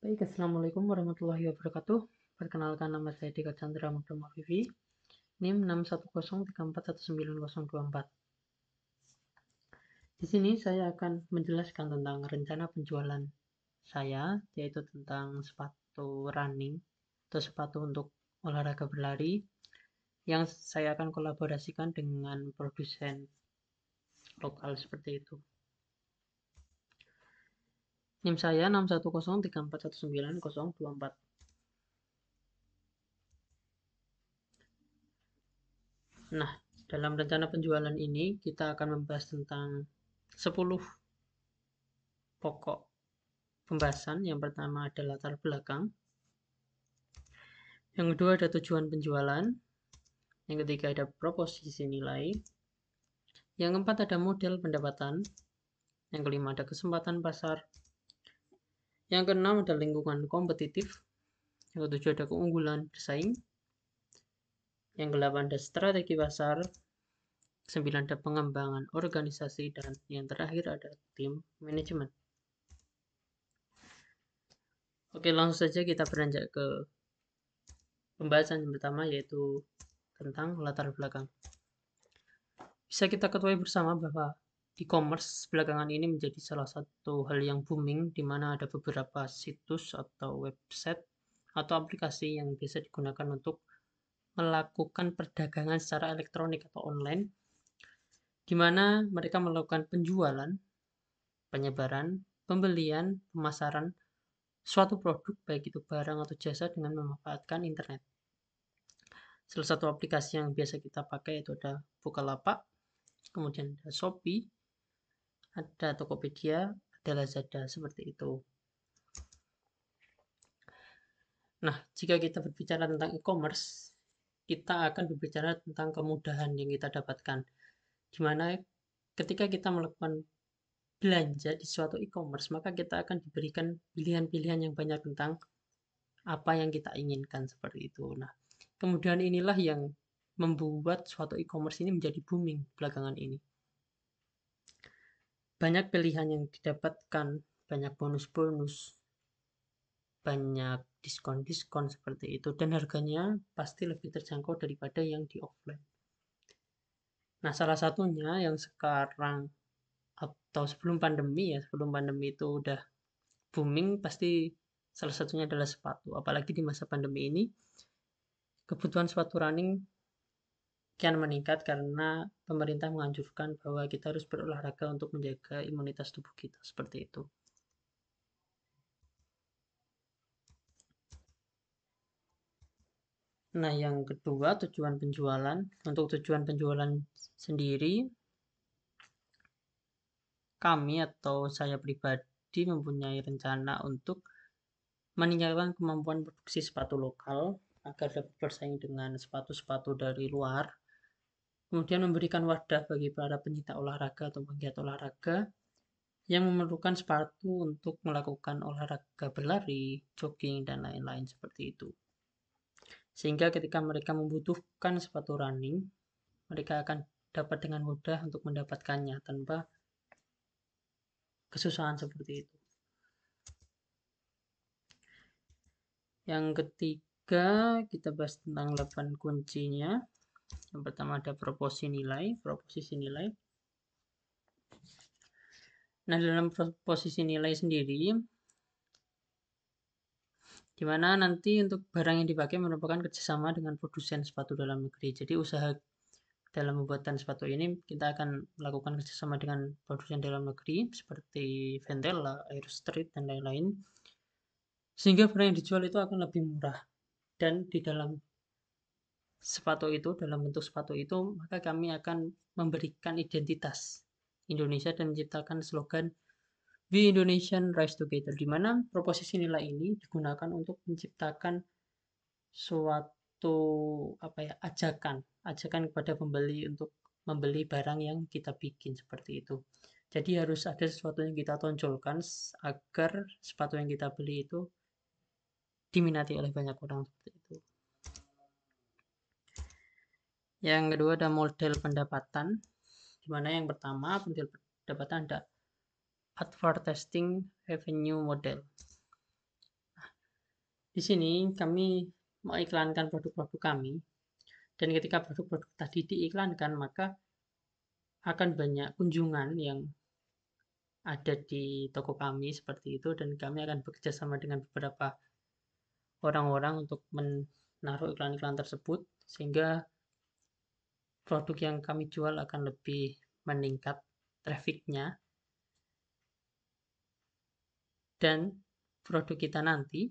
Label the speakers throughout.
Speaker 1: Baik, Assalamualaikum warahmatullahi wabarakatuh. Perkenalkan, nama saya Dika Chandra Mudama Vivi, NIM 610341924. Di sini saya akan menjelaskan tentang rencana penjualan saya, yaitu tentang sepatu running atau sepatu untuk olahraga berlari yang saya akan kolaborasikan dengan produsen lokal seperti itu. NIM saya 610341924. Nah, dalam rencana penjualan ini kita akan membahas tentang 10 pokok pembahasan. Yang pertama ada latar belakang, yang kedua ada tujuan penjualan, yang ketiga ada proposisi nilai, yang keempat ada model pendapatan, yang kelima ada kesempatan pasar, yang keenam ada lingkungan kompetitif, yang ketujuh ada keunggulan bersaing, yang kedelapan ada strategi pasar, 9 ada pengembangan organisasi, dan yang terakhir ada tim manajemen. Oke, langsung saja kita beranjak ke pembahasan yang pertama, yaitu tentang latar belakang. Bisa kita ketahui bersama bahwa e-commerce belakangan ini menjadi salah satu hal yang booming, di mana ada beberapa situs atau website atau aplikasi yang bisa digunakan untuk melakukan perdagangan secara elektronik atau online, di mana mereka melakukan penjualan, penyebaran, pembelian, pemasaran suatu produk, baik itu barang atau jasa, dengan memanfaatkan internet. Salah satu aplikasi yang biasa kita pakai itu ada Bukalapak, kemudian ada Shopee, ada Tokopedia, ada Lazada, seperti itu. Nah, jika kita berbicara tentang e-commerce, kita akan berbicara tentang kemudahan yang kita dapatkan. Di mana ketika kita melakukan belanja di suatu e-commerce, maka kita akan diberikan pilihan-pilihan yang banyak tentang apa yang kita inginkan, seperti itu. Nah, kemudahan inilah yang membuat suatu e-commerce ini menjadi booming belakangan ini. Banyak pilihan yang didapatkan, banyak bonus-bonus, banyak diskon-diskon seperti itu, dan harganya pasti lebih terjangkau daripada yang di offline. Nah, salah satunya yang sekarang atau sebelum pandemi itu udah booming, pasti salah satunya adalah sepatu. Apalagi di masa pandemi ini, kebutuhan sepatu running kian meningkat karena pemerintah menganjurkan bahwa kita harus berolahraga untuk menjaga imunitas tubuh kita, seperti itu. Nah, yang kedua, tujuan penjualan. Untuk tujuan penjualan sendiri, kami atau saya pribadi mempunyai rencana untuk meningkatkan kemampuan produksi sepatu lokal agar dapat bersaing dengan sepatu-sepatu dari luar. Kemudian memberikan wadah bagi para pencinta olahraga atau penggiat olahraga yang memerlukan sepatu untuk melakukan olahraga berlari, jogging, dan lain-lain seperti itu. Sehingga ketika mereka membutuhkan sepatu running, mereka akan dapat dengan mudah untuk mendapatkannya tanpa kesusahan seperti itu. Yang ketiga, kita bahas tentang 8 kuncinya. Yang pertama ada proposisi nilai. Nah, dalam proposisi nilai sendiri, di mana nanti untuk barang yang dipakai merupakan kerjasama dengan produsen sepatu dalam negeri. Jadi usaha dalam pembuatan sepatu ini kita akan melakukan kerjasama dengan produsen dalam negeri seperti Ventela, Air Street, dan lain-lain, sehingga barang yang dijual itu akan lebih murah. Dan di dalam sepatu itu, dalam bentuk sepatu itu, maka kami akan memberikan identitas Indonesia dan menciptakan slogan We Indonesian Rise Together, di mana proposisi nilai ini digunakan untuk menciptakan suatu ajakan kepada pembeli untuk membeli barang yang kita bikin, seperti itu. Jadi harus ada sesuatu yang kita tonjolkan agar sepatu yang kita beli itu diminati oleh banyak orang, seperti itu. Yang kedua ada model pendapatan, di mana yang pertama model pendapatan ada advertising revenue model. Di sini kami mengiklankan produk-produk kami, dan ketika produk-produk tadi diiklankan, maka akan banyak kunjungan yang ada di toko kami seperti itu, dan kami akan bekerja sama dengan beberapa orang-orang untuk menaruh iklan-iklan tersebut sehingga produk yang kami jual akan lebih meningkat trafficnya, dan produk kita nanti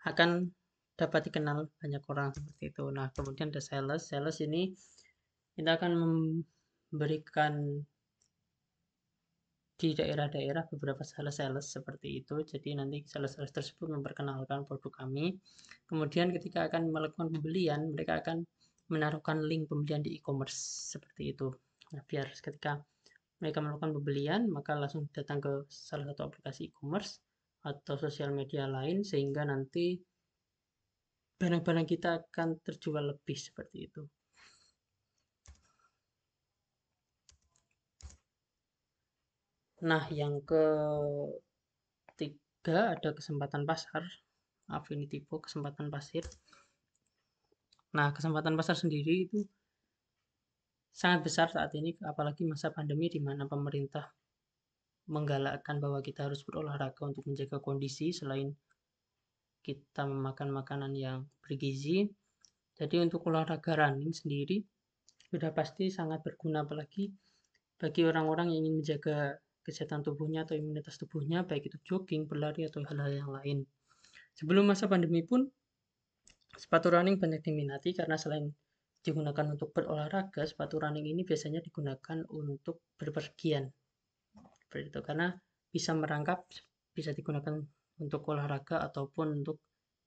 Speaker 1: akan dapat dikenal banyak orang seperti itu. Nah, kemudian ada sales. Sales ini kita akan memberikan di daerah-daerah beberapa sales-sales seperti itu. Jadi nanti sales-sales tersebut memperkenalkan produk kami. Kemudian ketika akan melakukan pembelian, mereka akan menaruhkan link pembelian di e-commerce seperti itu. Nah, biar ketika mereka melakukan pembelian, maka langsung datang ke salah satu aplikasi e-commerce atau sosial media lain, sehingga nanti barang-barang kita akan terjual lebih seperti itu. Nah, yang ketiga ada kesempatan pasar. Affinity Book, kesempatan pasar. Nah, kesempatan pasar sendiri itu sangat besar saat ini, apalagi masa pandemi di mana pemerintah menggalakkan bahwa kita harus berolahraga untuk menjaga kondisi selain kita memakan makanan yang bergizi. Jadi untuk olahraga running sendiri sudah pasti sangat berguna, apalagi bagi orang-orang yang ingin menjaga kesehatan tubuhnya atau imunitas tubuhnya, baik itu jogging, berlari, atau hal-hal yang lain. Sebelum masa pandemi pun sepatu running banyak diminati karena selain digunakan untuk berolahraga, sepatu running ini biasanya digunakan untuk berpergian. Seperti itu, karena bisa merangkap, bisa digunakan untuk olahraga ataupun untuk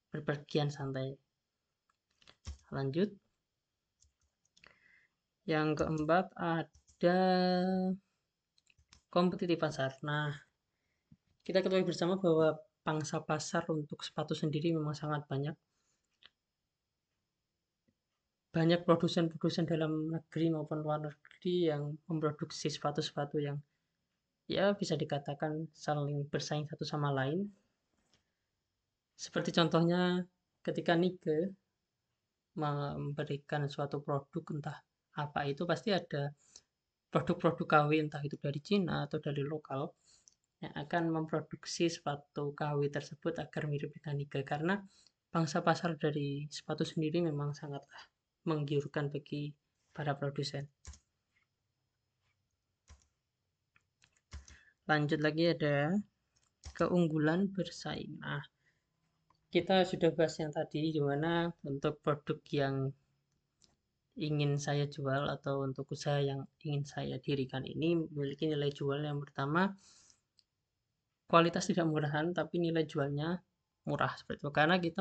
Speaker 1: berpergian santai. Lanjut. Yang keempat ada kompetitif pasar. Nah, kita ketahui bersama bahwa pangsa pasar untuk sepatu sendiri memang sangat banyak. Banyak produsen-produsen dalam negeri maupun luar negeri yang memproduksi sepatu-sepatu yang ya bisa dikatakan saling bersaing satu sama lain. Seperti contohnya ketika Nike memberikan suatu produk, entah apa itu, pasti ada produk-produk KW entah itu dari Cina atau dari lokal yang akan memproduksi sepatu KW tersebut agar mirip dengan Nike, karena pangsa pasar dari sepatu sendiri memang sangatlah menggiurkan bagi para produsen. Lanjut lagi ada keunggulan bersaing. Nah, kita sudah bahas yang tadi, dimana untuk produk yang ingin saya jual atau untuk usaha yang ingin saya dirikan ini memiliki nilai jual yang pertama, kualitas tidak murahan tapi nilai jualnya murah seperti itu, karena kita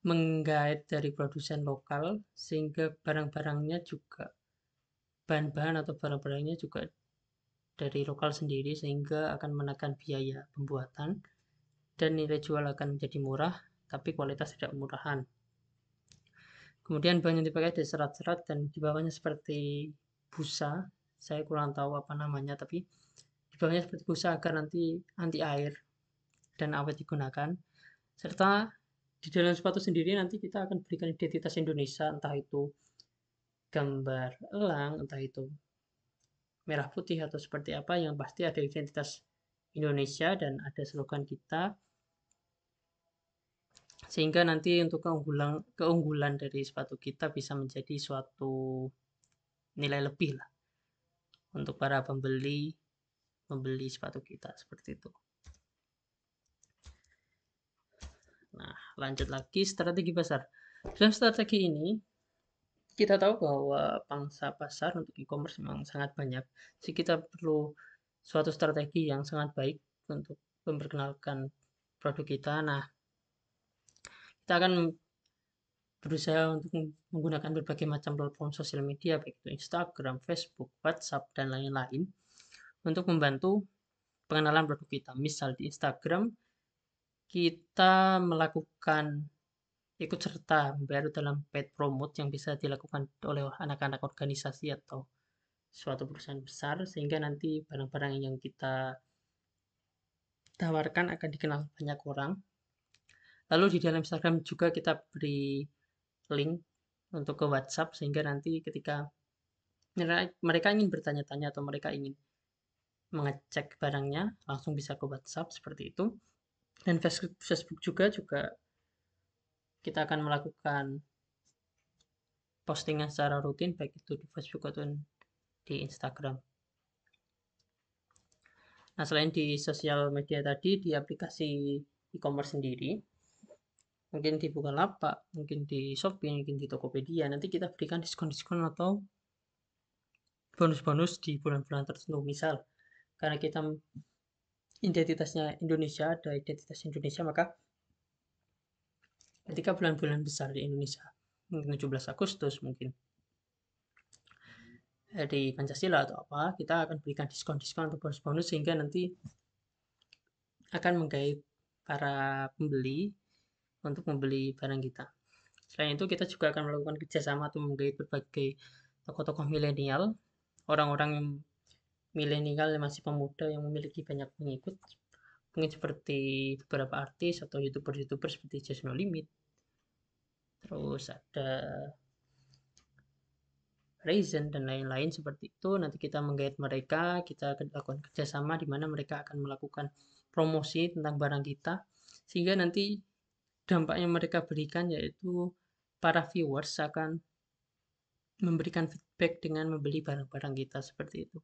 Speaker 1: menggait dari produsen lokal sehingga barang-barangnya juga, bahan-bahan atau barang-barangnya juga dari lokal sendiri, sehingga akan menekan biaya pembuatan dan nilai jual akan menjadi murah tapi kualitas tidak murahan. Kemudian bahan yang dipakai ada serat-serat dan di bawahnya seperti busa, saya kurang tahu apa namanya, tapi di bawahnya seperti busa agar nanti anti air dan awet digunakan. Serta di dalam sepatu sendiri nanti kita akan berikan identitas Indonesia, entah itu gambar elang, entah itu merah putih atau seperti apa, yang pasti ada identitas Indonesia dan ada slogan kita, sehingga nanti untuk keunggulan dari sepatu kita bisa menjadi suatu nilai lebih lah untuk para pembeli membeli sepatu kita seperti itu. Nah, lanjut lagi strategi pasar. Dalam strategi ini kita tahu bahwa pangsa pasar untuk e-commerce memang sangat banyak. Jadi kita perlu suatu strategi yang sangat baik untuk memperkenalkan produk kita. Nah, kita akan berusaha untuk menggunakan berbagai macam platform sosial media, baik itu Instagram, Facebook, WhatsApp, dan lain-lain, untuk membantu pengenalan produk kita. Misal di Instagram, kita melakukan ikut serta membayar dalam paid promote yang bisa dilakukan oleh anak-anak organisasi atau suatu perusahaan besar, sehingga nanti barang-barang yang kita tawarkan akan dikenal banyak orang. Lalu di dalam Instagram juga kita beri link untuk ke WhatsApp sehingga nanti ketika mereka ingin bertanya-tanya atau mereka ingin mengecek barangnya langsung bisa ke WhatsApp seperti itu. Dan Facebook juga kita akan melakukan postingan secara rutin baik itu di Facebook atau di Instagram. Nah, selain di sosial media tadi, di aplikasi e-commerce sendiri, mungkin di Bukalapak, mungkin di Shopee, mungkin di Tokopedia, nanti kita berikan diskon-diskon atau bonus-bonus di bulan-bulan tertentu. Misal, karena kita identitasnya Indonesia, ada identitas Indonesia, maka ketika bulan-bulan besar di Indonesia, mungkin 17 Agustus, mungkin di Pancasila atau apa, kita akan berikan diskon-diskon atau bonus-bonus sehingga nanti akan menggait para pembeli untuk membeli barang kita. Selain itu, kita juga akan melakukan kerjasama atau menggait berbagai tokoh-tokoh milenial, orang-orang yang milenial yang masih pemuda yang memiliki banyak pengikut, mungkin seperti beberapa artis atau youtuber-youtuber seperti Just No Limit, terus ada Raisin dan lain-lain seperti itu. Nanti kita menggait mereka, kita akan lakukan kerjasama di mana mereka akan melakukan promosi tentang barang kita, sehingga nanti dampak yang mereka berikan yaitu para viewers akan memberikan feedback dengan membeli barang-barang kita seperti itu.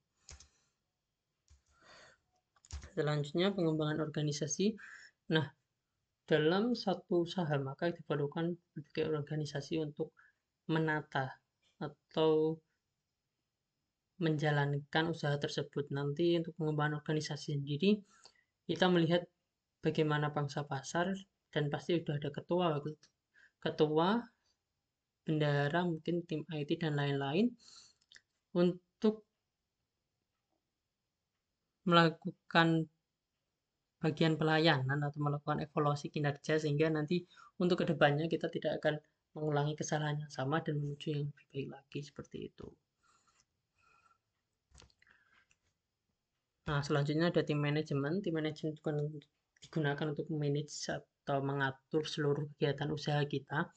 Speaker 1: Selanjutnya pengembangan organisasi. Nah, dalam satu usaha maka diperlukan berbagai organisasi untuk menata atau menjalankan usaha tersebut. Nanti untuk pengembangan organisasi sendiri kita melihat bagaimana pangsa pasar dan pasti sudah ada ketua, bendahara, mungkin tim IT dan lain-lain untuk melakukan bagian pelayanan atau melakukan evaluasi kinerja sehingga nanti untuk kedepannya kita tidak akan mengulangi kesalahan yang sama dan menuju yang lebih baik lagi seperti itu. Nah, selanjutnya ada tim manajemen. Tim manajemen juga digunakan untuk memanage atau mengatur seluruh kegiatan usaha kita.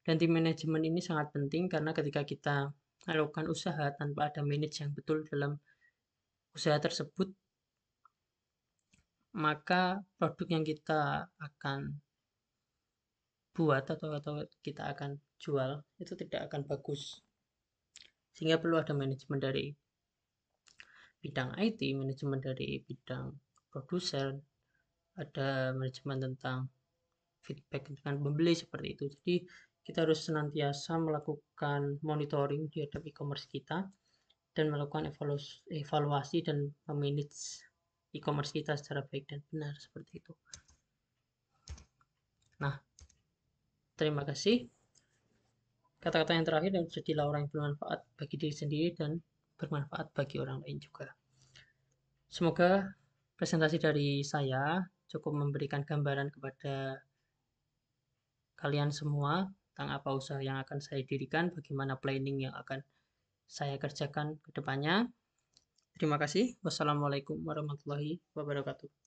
Speaker 1: Dan tim manajemen ini sangat penting karena ketika kita melakukan usaha tanpa ada manage yang betul dalam usaha tersebut, maka produk yang kita akan buat atau kita akan jual itu tidak akan bagus. Sehingga perlu ada manajemen dari bidang IT, manajemen dari bidang produser, ada manajemen tentang feedback dengan pembeli seperti itu. Jadi kita harus senantiasa melakukan monitoring di e-commerce kita dan melakukan evaluasi dan memanage e-commerce kita secara baik dan benar seperti itu. Nah, terima kasih. Kata-kata yang terakhir dan jadilah orang yang bermanfaat bagi diri sendiri dan bermanfaat bagi orang lain juga. Semoga presentasi dari saya cukup memberikan gambaran kepada kalian semua tentang apa usaha yang akan saya dirikan, bagaimana planning yang akan saya kerjakan ke depannya. Terima kasih. Wassalamualaikum warahmatullahi wabarakatuh.